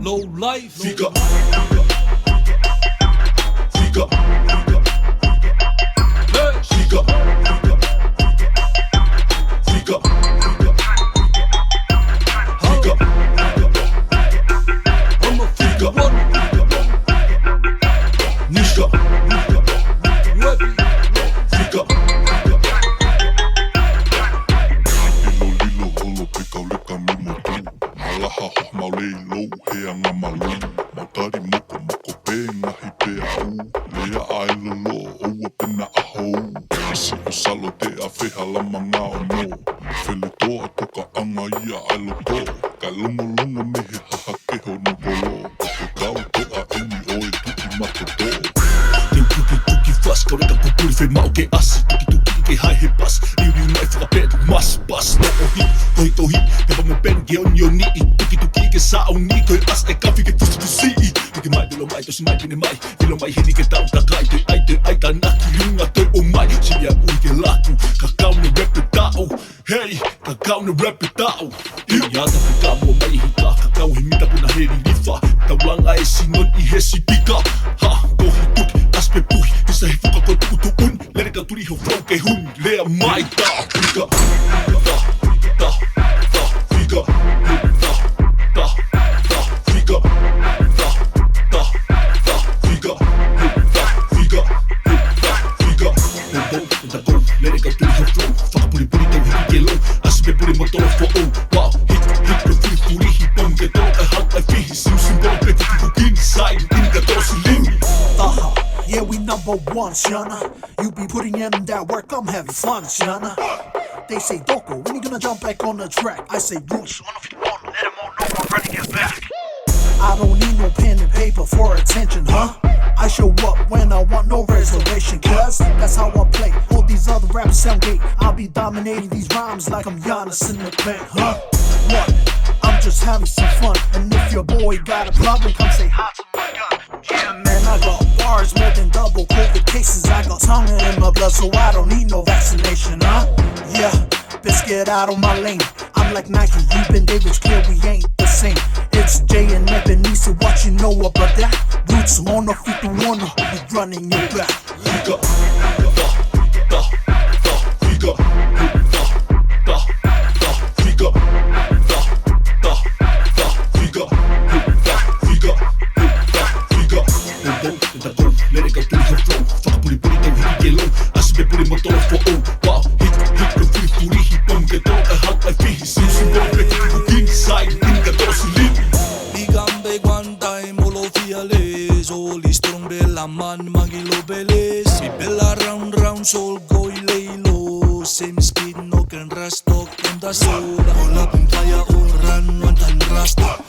Low life. Fica. Fica. Fica. Fica. Fica. I'm a Fica. one. Nisha. Ready. Fica. Lilo holo pekau leka mimo tu. Malaha ho maulei lou hea ngā malu. Mautari moko moko pē ngahi pē au. Lea ai lolo oua pena ahou. Isi o salo te a wheha lama ngā o no. Whele toa toka anga ia ai loto. Kai longo longo mehe haha keho no kolo. Ko kau toa eni oe tuki matoto. Teu tuki fast, kau reka pupuri whai mau ke asi. Tuki ke hai he pas, riu mai whakapetu mas pas. No o hit, tohi, te pango pen ke oni o nii. Tuki ke sa o ni, koe as e kawhi ke fusi. Tuki mai dilo mai, tosi mai pine mai. Dilo mai hini ke tau takai, te ai ta naki runga te o mai. Sinia ui ke laku, ka kau ne repe tau. Hey, ka kau ne repe tau. Ia ta pe ka mua mai hita, ka kau he mita puna heri rifa. Tau langa e sinon I he si pika. Ha, tohi tuki, aspe puhi, isa he fuka ko tuku tuun. Lere ka turi ho frau ke hun, lea mai ta. Fica. Ta, Fica. ta, ta, Fica. ta, ta, Fica. Fica. Fica. Lere ka turi ho frau, whakapuri puri tau hiki ke lau. Aspe puri motoa fo o, wow. Hit ka furi hi pom ke tau e hau ai fihi. Sim bolo pe kuku kini sai, ini ka tau silimi. TAHA, yeah, we number one, Shana. You be putting in that work, I'm having fun, Shana. They say, Doko, when you gonna jump back on the track? I say, Roots, one of you want, let them all know I'm ready to get back. I don't need no pen and paper for attention, huh? I show up when I want no reservation, cuz that's how I play. All these other rappers sound gay. I'll be dominating these rhymes like I'm Giannis in the paint, huh? What? I'm just having some fun. And if your boy got a problem, come say hi to my gun. Yeah, man, I got bars more than double COVID cases. I got Tonga in my blood, so I don't need no vaccination, huh? Yeah, bitch, get out of my lane. I'm like Nike, you been David's clear, we ain't the same. It's J and Epenisa, what you know about that? Roots wanna fit the wanna, we running your back. Fica. Ta, ta, ta, Fica. ta, ta, ta, Fica. ta, ta, ta. Fica. Fica. Fica. Lere ka turi ho frau, whakapuri puri tau hiki ke lau. Aspe puri motoa fo o, wow. Hit ka furi hi pom ke tau e hau ai fihi. Sim bolo pe kuku kini sai, ini ka tau silimi. Bigambe guantai molo fiales, oli strong bella man magilo beles. Mi bella round sol goi leilo, same speed no can rust talk on the soda. Hola pimpaya oran mantan rasta.